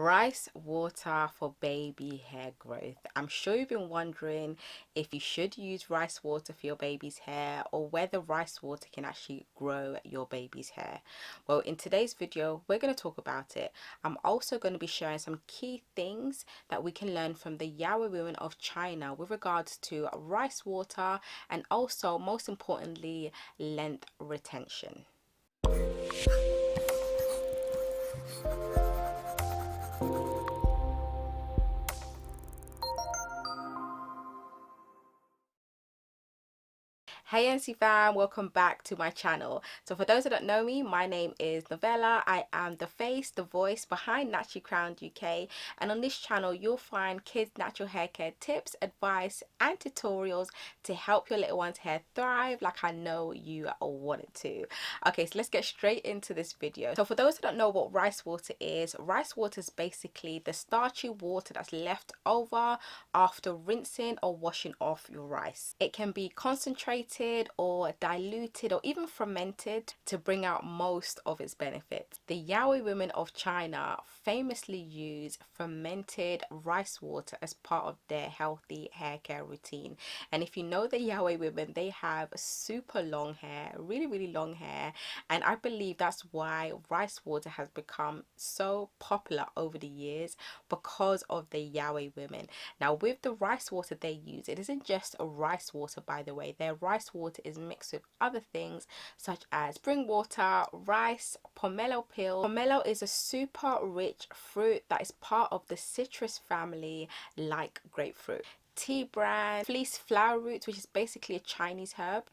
Rice water for baby hair growth. I'm sure you've been wondering if you should use rice water for your baby's hair or whether rice water can actually grow your baby's hair. Well, in today's video, we're going to talk about it. I'm also going to be sharing some key things that we can learn from the Yahweh women of China with regards to rice water and also, most importantly, length retention. Hey NC fam, welcome back to my channel. So for those that don't know me, my name is Novella. I am the face, the voice behind Naturally Crowned UK, and on this channel you'll find kids natural hair care tips, advice and tutorials to help your little one's hair thrive like I know you want it to. Okay, so let's get straight into this video. So for those that don't know what rice water is basically the starchy water that's left over after rinsing or washing off your rice. It can be concentrated or diluted or even fermented to bring out most of its benefits. The Yahweh women of China famously use fermented rice water as part of their healthy hair care routine. And if you know the Yahweh women, they have super long hair, really long hair, and I believe that's why rice water has become so popular over the years, because of the Yahweh women. Now with the rice water they use, it isn't just a rice water, by the way. Their rice water is mixed with other things such as spring water, rice, pomelo peel. Pomelo is a super rich fruit that is part of the citrus family like grapefruit. Tea bran, fleece flower roots, which is basically a Chinese herb,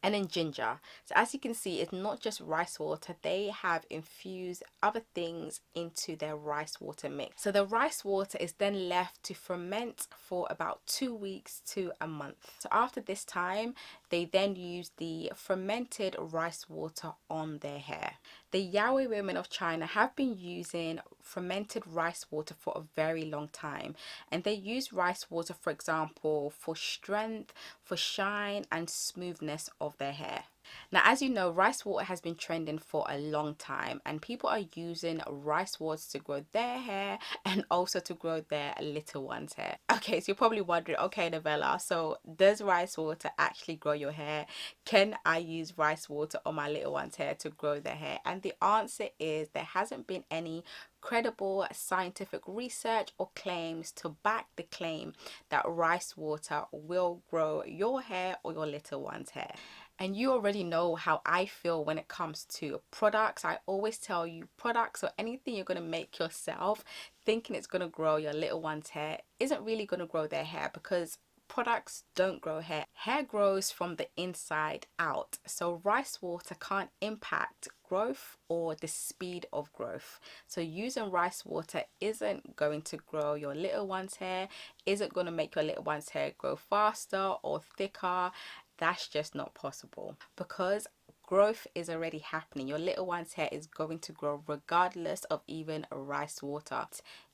and then ginger. So as you can see, it's not just rice water, they have infused other things into their rice water mix. So the rice water is then left to ferment for about 2 weeks to a month. So after this time, they then use the fermented rice water on their hair. The Yahweh women of China have been using fermented rice water for a very long time, and they use rice water, for example, for strength, for shine and smoothness of their hair. Now, as you know, rice water has been trending for a long time, and people are using rice water to grow their hair and also to grow their little one's hair. Okay, so you're probably wondering, okay Novella, so does rice water actually grow your hair? Can I use rice water on my little one's hair to grow their hair? And the answer is there hasn't been any credible scientific research or claims to back the claim that rice water will grow your hair or your little one's hair. And you already know how I feel when it comes to products. I always tell you, products or anything you're going to make yourself thinking it's going to grow your little one's hair isn't really going to grow their hair, because products don't grow hair. Hair grows from the inside out. So rice water can't impact growth or the speed of growth. So using rice water isn't going to grow your little one's hair, isn't going to make your little one's hair grow faster or thicker. That's just not possible, because growth is already happening. Your little one's hair is going to grow regardless of even rice water.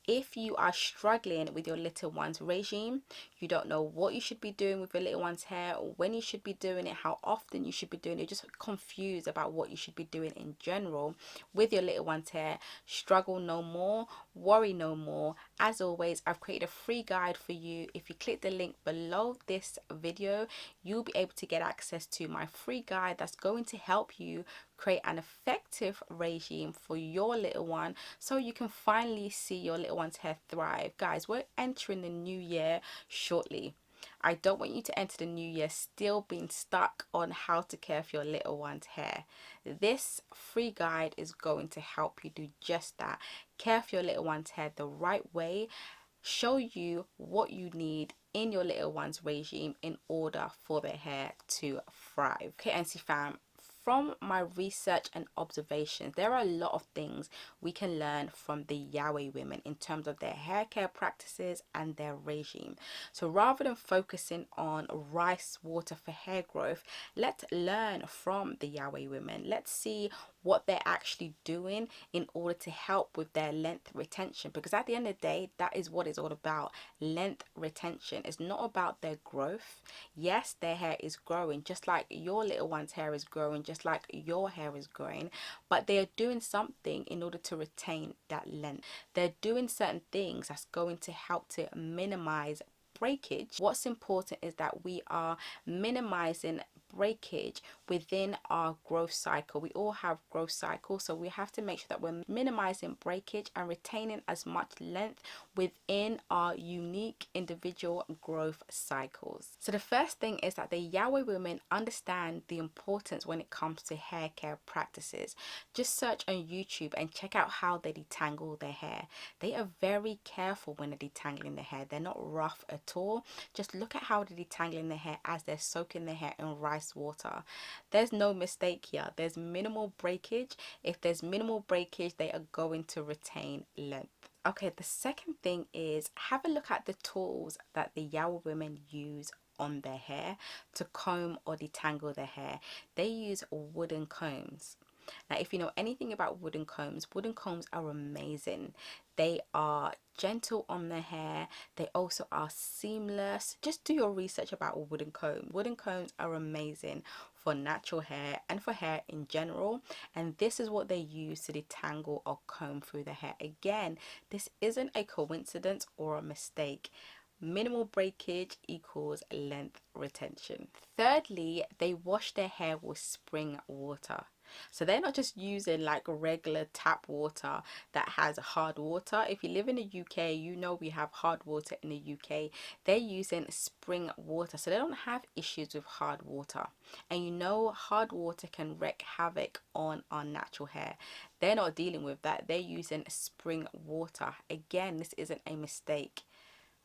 If you are struggling with your little one's regime, you don't know what you should be doing with your little one's hair, or when you should be doing it, how often you should be doing it, you're just confused about what you should be doing in general with your little one's hair, struggle no more, worry no more. As always, I've created a free guide for you. If you click the link below this video, you'll be able to get access to my free guide that's going to help you create an effective regime for your little one, so you can finally see your little one's hair thrive. Guys, we're entering the new year shortly. I don't want you to enter the new year still being stuck on how to care for your little one's hair. This free guide is going to help you do just that. Care for your little one's hair the right way, show you what you need in your little one's regime in order for their hair to thrive. Okay, NC fam, from my research and observations, there are a lot of things we can learn from the Yahweh women in terms of their hair care practices and their regime. So rather than focusing on rice water for hair growth, let's learn from the Yahweh women. Let's see what they're actually doing in order to help with their length retention, because at the end of the day, that is what it's all about. Length retention is not about their growth. Yes, their hair is growing just like your little one's hair is growing, just like your hair is growing, but they are doing something in order to retain that length. They're doing certain things that's going to help to minimize breakage. What's important is that we are minimizing breakage within our growth cycle. We all have growth cycles, so we have to make sure that we're minimizing breakage and retaining as much length within our unique individual growth cycles. So the first thing is that the Yahweh women understand the importance when it comes to hair care practices. Just search on YouTube and check out how they detangle their hair. They are very careful when they're detangling their hair. They're not rough at all. Just look at how they're detangling their hair as they're soaking their hair in rice water. There's no mistake here. There's minimal breakage. If there's minimal breakage, they are going to retain length. Okay, the second thing is have a look at the tools that the Yahweh women use on their hair to comb or detangle their hair. They use wooden combs. Now, if you know anything about wooden combs are amazing. They are gentle on the hair. They also are seamless. Just do your research about wooden combs. Wooden combs are amazing for natural hair and for hair in general. And this is what they use to detangle or comb through the hair. Again, this isn't a coincidence or a mistake. Minimal breakage equals length retention. Thirdly, they wash their hair with spring water. So they're not just using like regular tap water that has hard water. If you live in the UK, you know we have hard water in the UK. They're using spring water, so they don't have issues with hard water. And you know hard water can wreak havoc on our natural hair. They're not dealing with that. They're using spring water. Again, this isn't a mistake.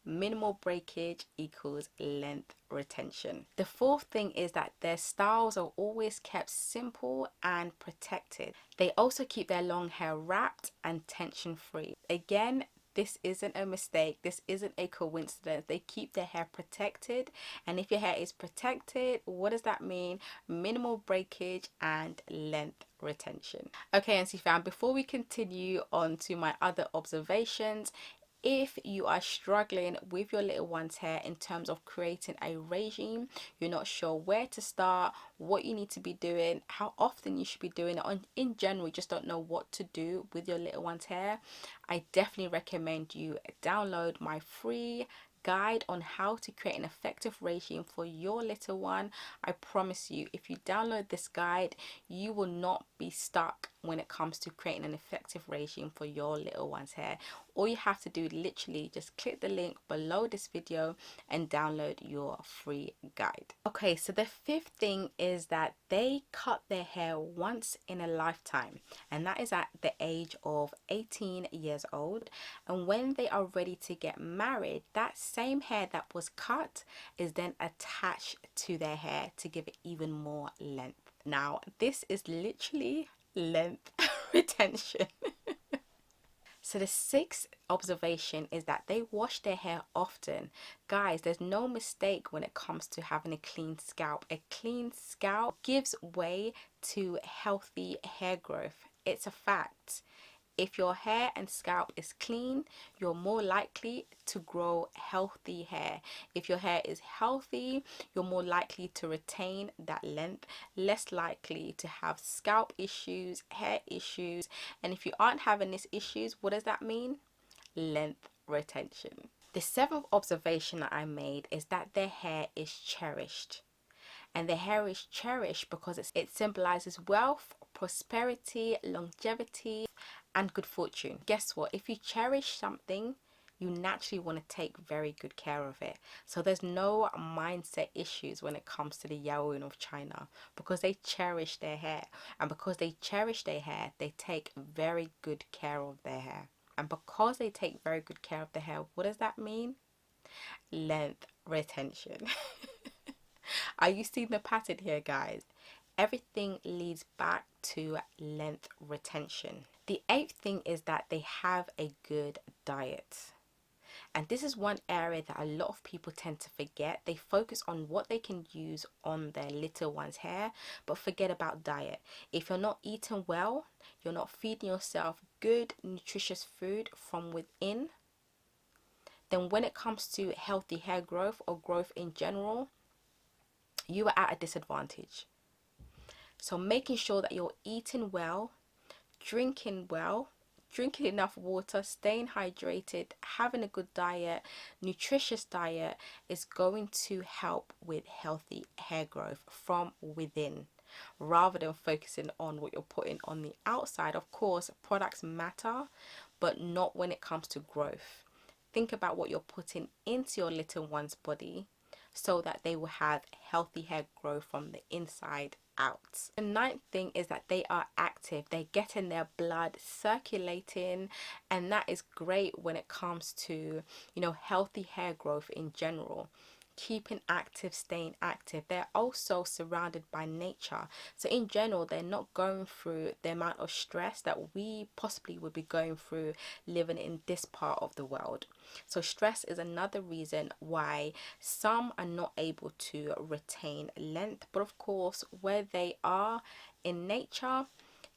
Minimal breakage equals length retention. The fourth thing is that their styles are always kept simple and protected. They also keep their long hair wrapped and tension free. Again, this isn't a mistake. This isn't a coincidence. They keep their hair protected. And if your hair is protected, what does that mean? Minimal breakage and length retention. Okay, NC fam, before we continue on to my other observations, if you are struggling with your little one's hair in terms of creating a regime, you're not sure where to start, what you need to be doing, how often you should be doing it, and in general you just don't know what to do with your little one's hair, I definitely recommend you download my free guide on how to create an effective regime for your little one. I promise you, if you download this guide, you will not be stuck when it comes to creating an effective regime for your little one's hair. All you have to do, literally just click the link below this video and download your free guide. Okay, so the fifth thing is that they cut their hair once in a lifetime, and that is at the age of 18 years old. And when they are ready to get married, that same hair that was cut is then attached to their hair to give it even more length. Now, this is literally length retention. So the sixth observation is that they wash their hair often. Guys, there's no mistake when it comes to having a clean scalp. A clean scalp gives way to healthy hair growth. It's a fact. If your hair and scalp is clean, you're more likely to grow healthy hair. If your hair is healthy, you're more likely to retain that length, less likely to have scalp issues, hair issues. And if you aren't having these issues, what does that mean? Length retention. The seventh observation that I made is that their hair is cherished. And their hair is cherished because it symbolizes wealth, prosperity, longevity, and good fortune. Guess what? If you cherish something, you naturally want to take very good care of it. So there's no mindset issues when it comes to the Yaoyun of China, because they cherish their hair. And because they cherish their hair, they take very good care of their hair. And because they take very good care of their hair, what does that mean? Length retention. Are you seeing the pattern here, guys? Everything leads back to length retention. The eighth thing is that they have a good diet. And this is one area that a lot of people tend to forget. They focus on what they can use on their little one's hair, but forget about diet. If you're not eating well, you're not feeding yourself good, nutritious food from within, then when it comes to healthy hair growth or growth in general, you are at a disadvantage. So making sure that you're eating well, drinking well, drinking enough water, staying hydrated, having a good diet, nutritious diet is going to help with healthy hair growth from within, rather than focusing on what you're putting on the outside. Of course, products matter, but not when it comes to growth. Think about what you're putting into your little one's body so that they will have healthy hair growth from the inside out. The ninth thing is that they are active. They're getting their blood circulating, and that is great when it comes to, healthy hair growth in general. Keeping active, staying active. They're also surrounded by nature, so in general they're not going through the amount of stress that we possibly would be going through living in this part of the world. So stress is another reason why some are not able to retain length, but of course where they are in nature,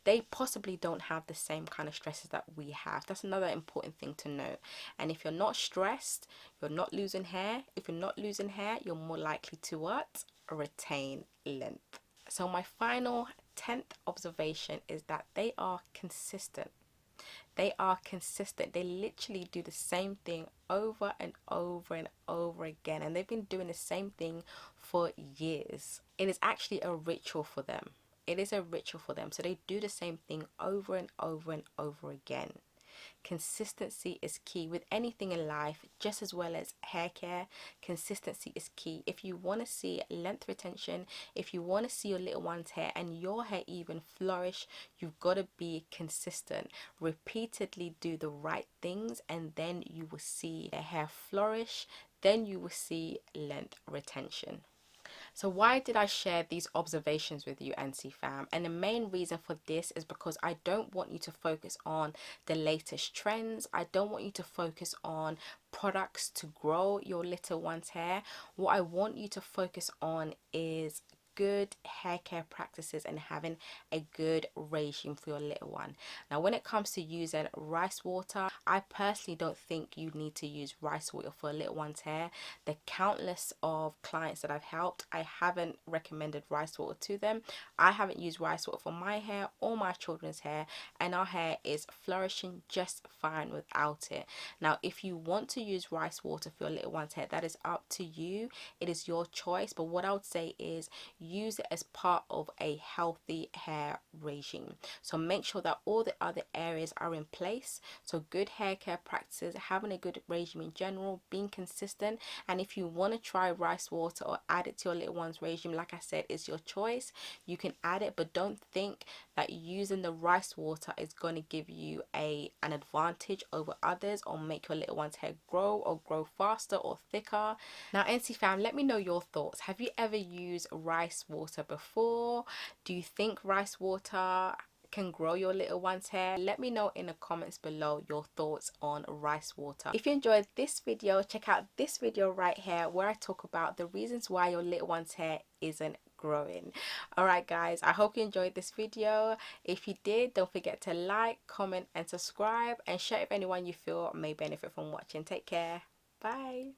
they possibly don't have the same kind of stresses that we have. That's another important thing to note. And if you're not stressed, you're not losing hair. If you're not losing hair, you're more likely to what? Retain length. So my final 10th observation is that they are consistent. They are consistent. They literally do the same thing over and over and over again. And they've been doing the same thing for years. It is actually a ritual for them. It is a ritual for them. So they do the same thing over and over and over again. Consistency is key with anything in life, just as well as hair care. Consistency is key. If you want to see length retention, if you want to see your little one's hair and your hair even flourish, you've got to be consistent. Repeatedly do the right things, and then you will see the hair flourish. Then you will see length retention. So why did I share these observations with you, NC fam? And the main reason for this is because I don't want you to focus on the latest trends. I don't want you to focus on products to grow your little one's hair. What I want you to focus on is good hair care practices and having a good regime for your little one. Now, when it comes to using rice water, I personally don't think you need to use rice water for a little one's hair. The countless of clients that I've helped, I haven't recommended rice water to them. I haven't used rice water for my hair or my children's hair, and our hair is flourishing just fine without it. Now, if you want to use rice water for your little one's hair, that is up to you. It is your choice. But what I would say is use it as part of a healthy hair regime. So make sure that all the other areas are in place. So good hair care practices, having a good regime in general, being consistent. And if you want to try rice water or add it to your little one's regime, like I said, it's your choice. You can add it, but don't think that using the rice water is going to give you an advantage over others or make your little one's hair grow or grow faster or thicker. Now, NC fam, let me know your thoughts. Have you ever used rice water before? Do you think rice water can grow your little one's hair? Let me know in the comments below your thoughts on rice water. If you enjoyed this video, check out this video right here where I talk about the reasons why your little one's hair isn't growing. Alright guys, I hope you enjoyed this video. If you did, don't forget to like, comment and subscribe, and share if anyone you feel may benefit from watching. Take care. Bye.